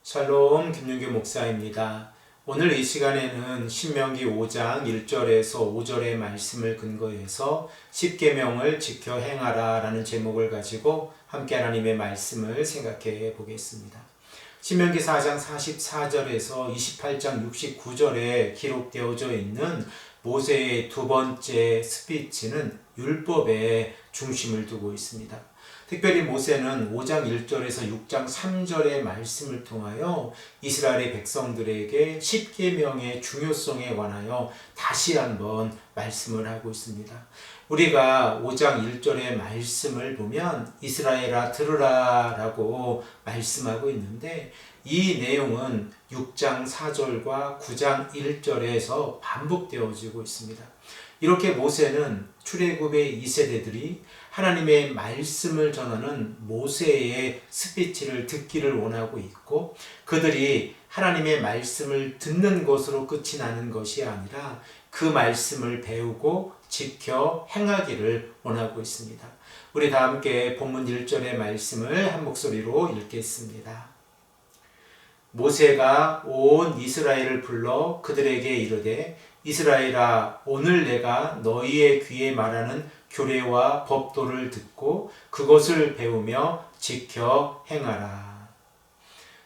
샬롬 김윤규 목사입니다. 오늘 이 시간에는 신명기 5장 1절에서 5절의 말씀을 근거해서 십계명을 지켜 행하라 라는 제목을 가지고 함께 하나님의 말씀을 생각해 보겠습니다. 신명기 4장 44절에서 28장 69절에 기록되어져 있는 모세의 두 번째 스피치는 율법에 중심을 두고 있습니다. 특별히 모세는 5장 1절에서 6장 3절의 말씀을 통하여 이스라엘의 백성들에게 십계명의 중요성에 관하여 다시 한번 말씀을 하고 있습니다. 우리가 5장 1절의 말씀을 보면 이스라엘아 들으라 라고 말씀하고 있는데 이 내용은 6장 4절과 9장 1절에서 반복되어지고 있습니다. 이렇게 모세는 출애굽의 2세대들이 하나님의 말씀을 전하는 모세의 스피치를 듣기를 원하고 있고, 그들이 하나님의 말씀을 듣는 것으로 끝이 나는 것이 아니라 그 말씀을 배우고 지켜 행하기를 원하고 있습니다. 우리 다 함께 본문 1절의 말씀을 한 목소리로 읽겠습니다. 모세가 온 이스라엘을 불러 그들에게 이르되 이스라엘아, 오늘 내가 너희의 귀에 말하는 규례와 법도를 듣고 그것을 배우며 지켜 행하라.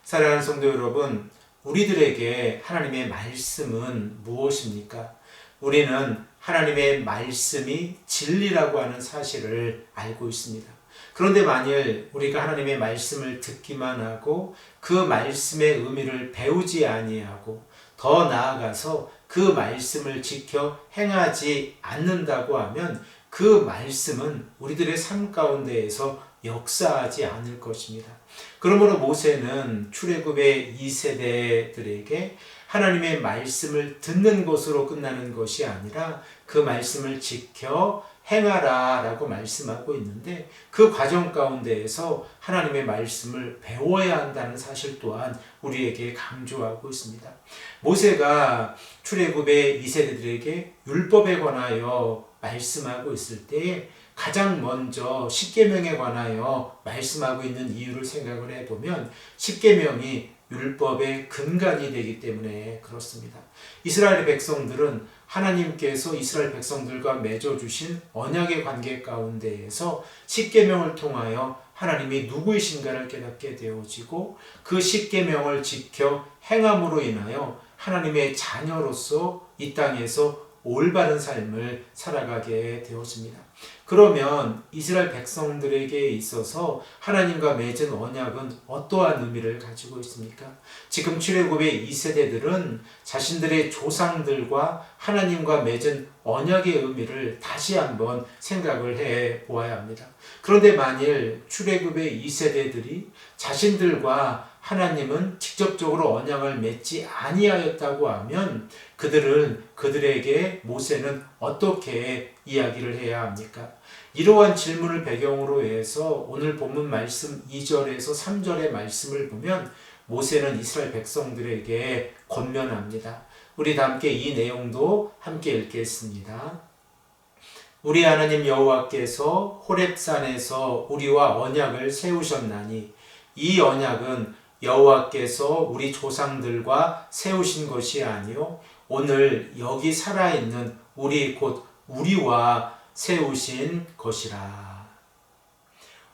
사랑하는 성도 여러분, 우리들에게 하나님의 말씀은 무엇입니까? 우리는 하나님의 말씀이 진리라고 하는 사실을 알고 있습니다. 그런데 만일 우리가 하나님의 말씀을 듣기만 하고 그 말씀의 의미를 배우지 아니하고 더 나아가서 그 말씀을 지켜 행하지 않는다고 하면 그 말씀은 우리들의 삶 가운데에서 역사하지 않을 것입니다. 그러므로 모세는 출애굽의 2세대들에게 하나님의 말씀을 듣는 것으로 끝나는 것이 아니라 그 말씀을 지켜 행하라 라고 말씀하고 있는데, 그 과정 가운데에서 하나님의 말씀을 배워야 한다는 사실 또한 우리에게 강조하고 있습니다. 모세가 출애굽의 2세대들에게 율법에 관하여 말씀하고 있을 때에 가장 먼저 십계명에 관하여 말씀하고 있는 이유를 생각을 해보면 십계명이 율법의 근간이 되기 때문에 그렇습니다. 이스라엘 백성들은 하나님께서 이스라엘 백성들과 맺어주신 언약의 관계 가운데에서 십계명을 통하여 하나님이 누구이신가를 깨닫게 되어지고 그 십계명을 지켜 행함으로 인하여 하나님의 자녀로서 이 땅에서 올바른 삶을 살아가게 되었습니다. 그러면 이스라엘 백성들에게 있어서 하나님과 맺은 언약은 어떠한 의미를 가지고 있습니까? 지금 출애굽의 2세대들은 자신들의 조상들과 하나님과 맺은 언약의 의미를 다시 한번 생각을 해 보아야 합니다. 그런데 만일 출애굽의 2세대들이 자신들과 하나님은 직접적으로 언약을 맺지 아니하였다고 하면 그들에게 모세는 어떻게 이야기를 해야 합니까? 이러한 질문을 배경으로 해서 오늘 본문 말씀 2절에서 3절의 말씀을 보면 모세는 이스라엘 백성들에게 권면합니다. 우리 다 함께 이 내용도 함께 읽겠습니다. 우리 하나님 여호와께서 호렙산에서 우리와 언약을 세우셨나니 이 언약은 여호와께서 우리 조상들과 세우신 것이 아니요 오늘 여기 살아있는 우리 곧 우리와 세우신 것이라.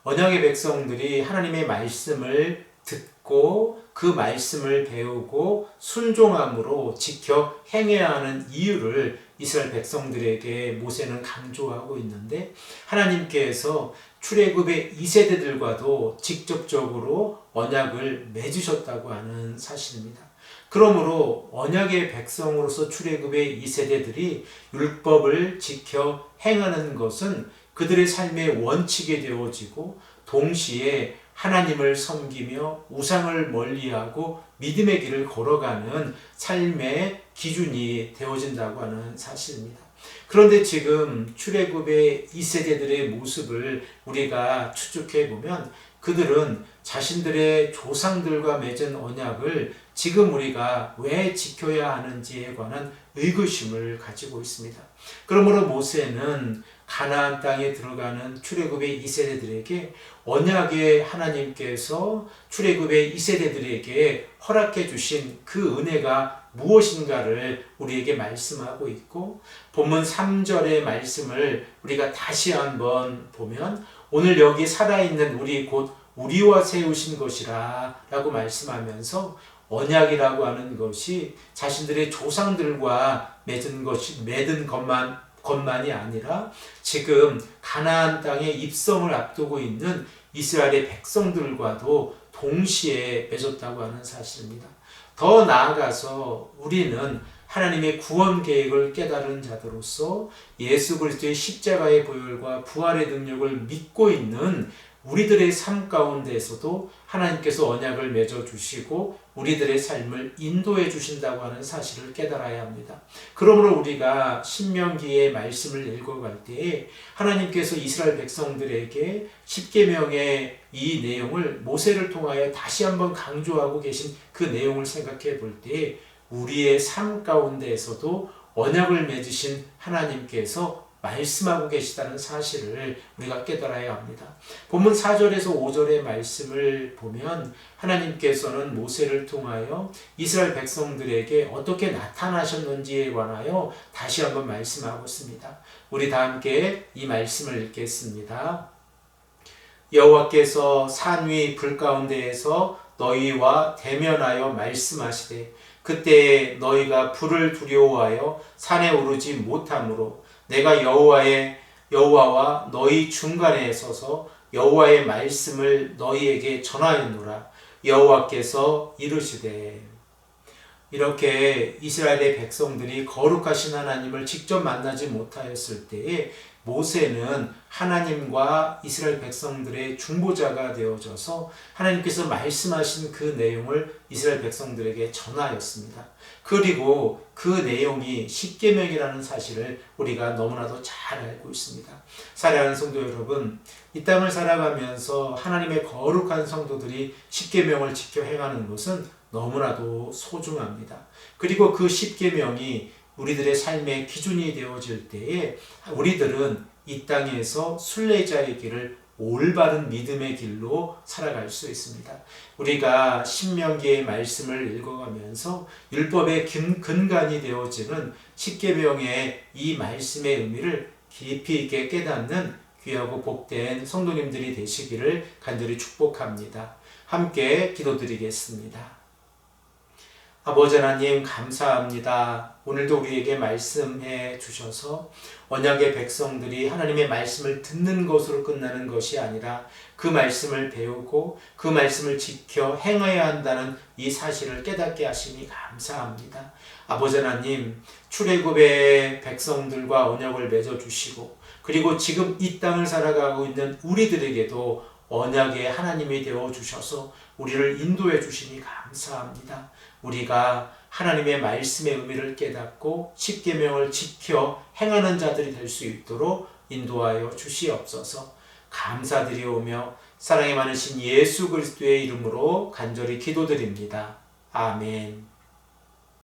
언약의 백성들이 하나님의 말씀을 듣고 그 말씀을 배우고 순종함으로 지켜 행해야 하는 이유를 이스라엘 백성들에게 모세는 강조하고 있는데, 하나님께서 출애굽의 2세대들과도 직접적으로 언약을 맺으셨다고 하는 사실입니다. 그러므로 언약의 백성으로서 출애굽의 2세대들이 율법을 지켜 행하는 것은 그들의 삶의 원칙이 되어지고 동시에 하나님을 섬기며 우상을 멀리하고 믿음의 길을 걸어가는 삶의 기준이 되어진다고 하는 사실입니다. 그런데 지금 출애굽의 2세대들의 모습을 우리가 추측해 보면 그들은 자신들의 조상들과 맺은 언약을 지금 우리가 왜 지켜야 하는지에 관한 의구심을 가지고 있습니다. 그러므로 모세는 가나안 땅에 들어가는 출애굽의 2세대들에게 언약의 하나님께서 출애굽의 2세대들에게 허락해 주신 그 은혜가 무엇인가를 우리에게 말씀하고 있고, 본문 3절의 말씀을 우리가 다시 한번 보면 오늘 여기 살아있는 우리 곧 우리와 세우신 것이라 라고 말씀하면서 언약이라고 하는 것이 자신들의 조상들과 맺은 것만이 아니라 지금 가나안 땅의 입성을 앞두고 있는 이스라엘의 백성들과도 동시에 맺었다고 하는 사실입니다. 더 나아가서 우리는 하나님의 구원 계획을 깨달은 자들로서 예수 그리스도의 십자가의 보혈과 부활의 능력을 믿고 있는 우리들의 삶 가운데에서도 하나님께서 언약을 맺어 주시고 우리들의 삶을 인도해 주신다고 하는 사실을 깨달아야 합니다. 그러므로 우리가 신명기의 말씀을 읽어갈 때에 하나님께서 이스라엘 백성들에게 십계명의 이 내용을 모세를 통하여 다시 한번 강조하고 계신 그 내용을 생각해 볼 때에 우리의 삶 가운데에서도 언약을 맺으신 하나님께서 말씀하고 계시다는 사실을 우리가 깨달아야 합니다. 본문 4절에서 5절의 말씀을 보면 하나님께서는 모세를 통하여 이스라엘 백성들에게 어떻게 나타나셨는지에 관하여 다시 한번 말씀하고 있습니다. 우리 다 함께 이 말씀을 읽겠습니다. 여호와께서 산 위 불 가운데에서 너희와 대면하여 말씀하시되 그때에 너희가 불을 두려워하여 산에 오르지 못하므로 내가 여호와와 너희 중간에 서서 여호와의 말씀을 너희에게 전하였노라. 여호와께서 이르시되. 이렇게 이스라엘의 백성들이 거룩하신 하나님을 직접 만나지 못하였을 때에 모세는 하나님과 이스라엘 백성들의 중보자가 되어져서 하나님께서 말씀하신 그 내용을 이스라엘 백성들에게 전하였습니다. 그리고 그 내용이 십계명이라는 사실을 우리가 너무나도 잘 알고 있습니다. 사랑하는 성도 여러분, 이 땅을 살아가면서 하나님의 거룩한 성도들이 십계명을 지켜 행하는 것은 너무나도 소중합니다. 그리고 그 십계명이 우리들의 삶의 기준이 되어질 때에 우리들은 이 땅에서 순례자의 길을 올바른 믿음의 길로 살아갈 수 있습니다. 우리가 신명기의 말씀을 읽어가면서 율법의 근간이 되어지는 십계명의 이 말씀의 의미를 깊이 있게 깨닫는 귀하고 복된 성도님들이 되시기를 간절히 축복합니다. 함께 기도드리겠습니다. 아버지 하나님 감사합니다. 오늘도 우리에게 말씀해 주셔서 언약의 백성들이 하나님의 말씀을 듣는 것으로 끝나는 것이 아니라 그 말씀을 배우고 그 말씀을 지켜 행해야 한다는 이 사실을 깨닫게 하시니 감사합니다. 아버지 하나님, 출애굽의 백성들과 언약을 맺어 주시고 그리고 지금 이 땅을 살아가고 있는 우리들에게도 언약의 하나님이 되어 주셔서 우리를 인도해 주시니 감사합니다. 우리가 하나님의 말씀의 의미를 깨닫고 십계명을 지켜 행하는 자들이 될 수 있도록 인도하여 주시옵소서. 감사드리오며 사랑이 많으신 예수 그리스도의 이름으로 간절히 기도드립니다. 아멘.